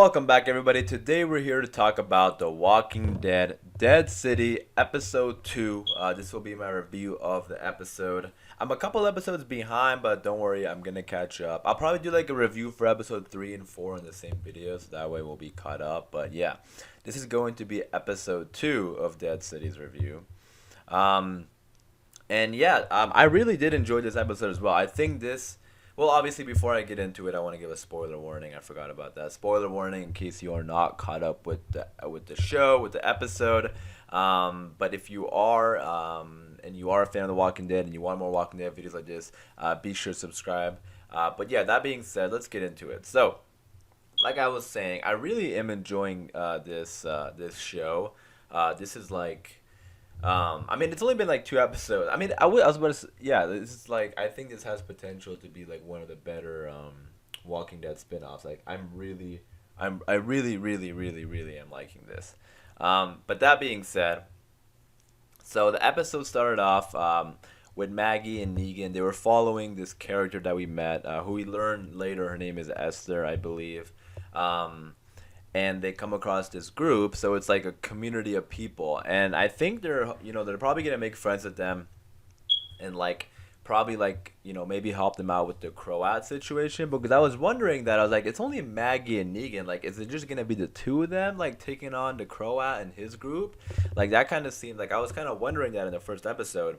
Welcome back, everybody. Today we're here to talk about The Walking Dead Dead City Episode 2. This will be my review of the episode. I'm a couple episodes behind, but don't worry, I'm gonna catch up. I'll probably do like a review for episode 3 and 4 in the same video, so that way we'll be caught up. But yeah, this is going to be episode 2 of Dead City's review. Um, I really did enjoy this episode as well. I think this. Well, obviously, before I get into it, I want to give a spoiler warning. I forgot about that. Spoiler warning in case you are not caught up with the show, with the episode. But if you are, and you are a fan of The Walking Dead, and you want more Walking Dead videos like this, be sure to subscribe. But yeah, that being said, let's get into it. So, like I was saying, I really am enjoying this show. This is like I mean, it's only been like 2 episodes. I mean, I was about to yeah, this is like, I think this has potential to be like one of the better Walking Dead spin-offs. Like, I really am liking this. But that being said, so the episode started off with Maggie and Negan. They were following this character that we met, who we learned later her name is Esther, I believe. Um, and they come across this group, so it's like a community of people, and I think they're probably gonna make friends with them, and like probably like maybe help them out with the Croat situation, because I was wondering that. I was like, it's only Maggie and Negan, like is it just gonna be the two of them like taking on the Croat and his group? Like that kind of seemed like, I was kind of wondering that in the first episode.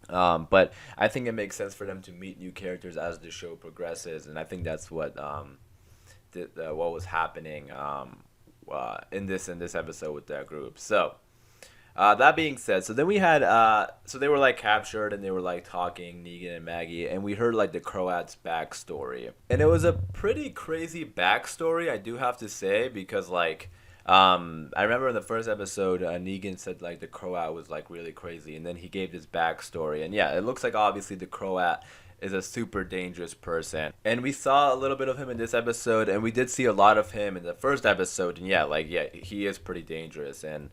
But I think it makes sense for them to meet new characters as the show progresses, and I think that's what was happening in this episode with that group. So that being said, so then we had so they were like captured, and they were like talking, Negan and Maggie, and we heard like the Croat's backstory, and it was a pretty crazy backstory, I do have to say, because like I remember in the first episode, Negan said like the Croat was like really crazy, and then he gave this backstory, and yeah, it looks like obviously the Croat is a super dangerous person. And we saw a little bit of him in this episode, and we did see a lot of him in the first episode. And yeah, he is pretty dangerous, and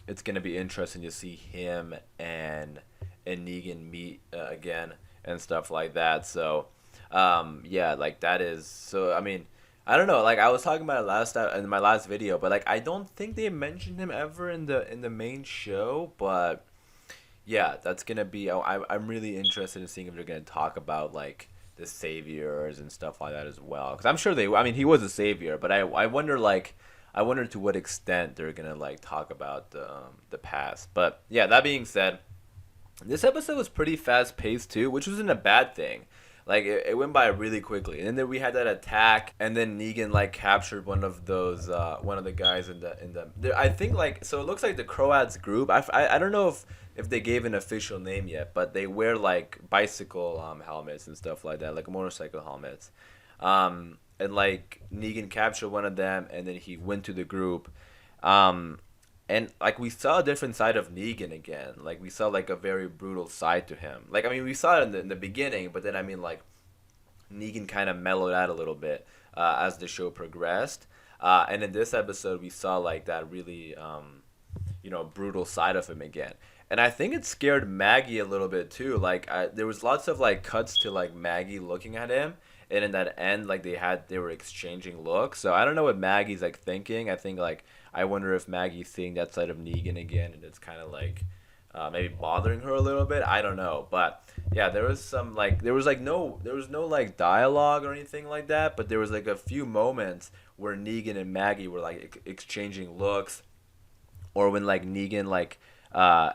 it's gonna be interesting to see him and Negan meet again and stuff like that. So yeah, like that is so. I mean, I don't know. Like I was talking about it in my last video, but like I don't think they mentioned him ever in the main show, but yeah, that's gonna be. I'm really interested in seeing if they're gonna talk about like the saviors and stuff like that as well. Because I'm sure they. I mean, he was a savior, but I wonder like, I wonder to what extent they're gonna like talk about the past. But yeah, that being said, this episode was pretty fast paced too, which wasn't a bad thing. Like it went by really quickly, and then we had that attack, and then Negan like captured one of the guys I think like, so it looks like the Croats group. I don't know if they gave an official name yet, but they wear like bicycle helmets and stuff like that, like motorcycle helmets. And like Negan captured one of them, and then he went to the group. Um, and like we saw a different side of Negan again. Like we saw like a very brutal side to him. Like I mean, we saw it in the beginning, but then I mean like Negan kind of mellowed out a little bit as the show progressed. And in this episode, we saw like that really brutal side of him again. And I think it scared Maggie a little bit too. Like there was lots of like cuts to like Maggie looking at him, and in that end, like they were exchanging looks. So I don't know what Maggie's like thinking. I think like, I wonder if Maggie's seeing that side of Negan again, and it's kind of like maybe bothering her a little bit. I don't know, but yeah, there was some like, there was no like dialogue or anything like that, but there was like a few moments where Negan and Maggie were like exchanging looks, or when like Negan uh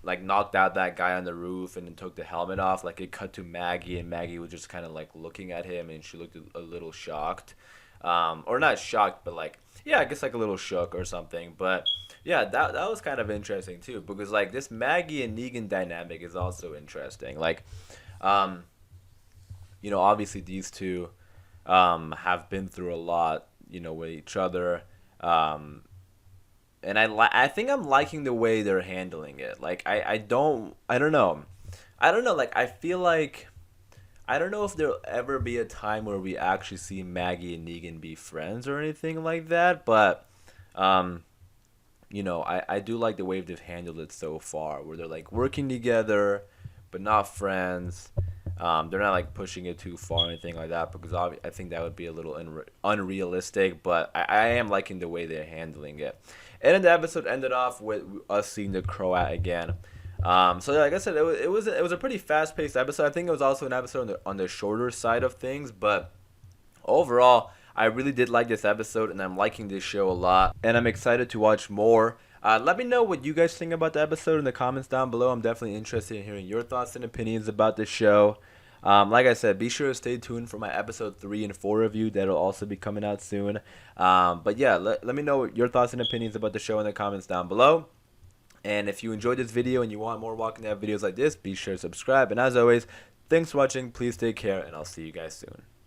like knocked out that guy on the roof and then took the helmet off, like it cut to Maggie, and Maggie was just kind of like looking at him, and she looked a little shocked, or not shocked, but like, yeah, I guess like a little shook or something. But yeah, that was kind of interesting too, because like this Maggie and Negan dynamic is also interesting. Like um obviously these two have been through a lot, with each other. um and I think I'm liking the way they're handling it. Like I don't know. I don't know, like I feel like, I don't know if there'll ever be a time where we actually see Maggie and Negan be friends or anything like that, but um I do like the way they've handled it so far, where they're like working together but not friends. They're not like pushing it too far or anything like that because I think that would be a little unrealistic. But I am liking the way they're handling it. And then the episode ended off with us seeing the Croat again. So yeah, like I said, it was a pretty fast paced episode. I think it was also an episode on the shorter side of things, but overall, I really did like this episode, and I'm liking this show a lot, and I'm excited to watch more. Let me know what you guys think about the episode in the comments down below. I'm definitely interested in hearing your thoughts and opinions about the show. Like I said, be sure to stay tuned for my episode 3 and 4 review. That'll also be coming out soon. But yeah, let me know your thoughts and opinions about the show in the comments down below. And if you enjoyed this video and you want more Walking Dead videos like this, be sure to subscribe. And as always, thanks for watching. Please take care, and I'll see you guys soon.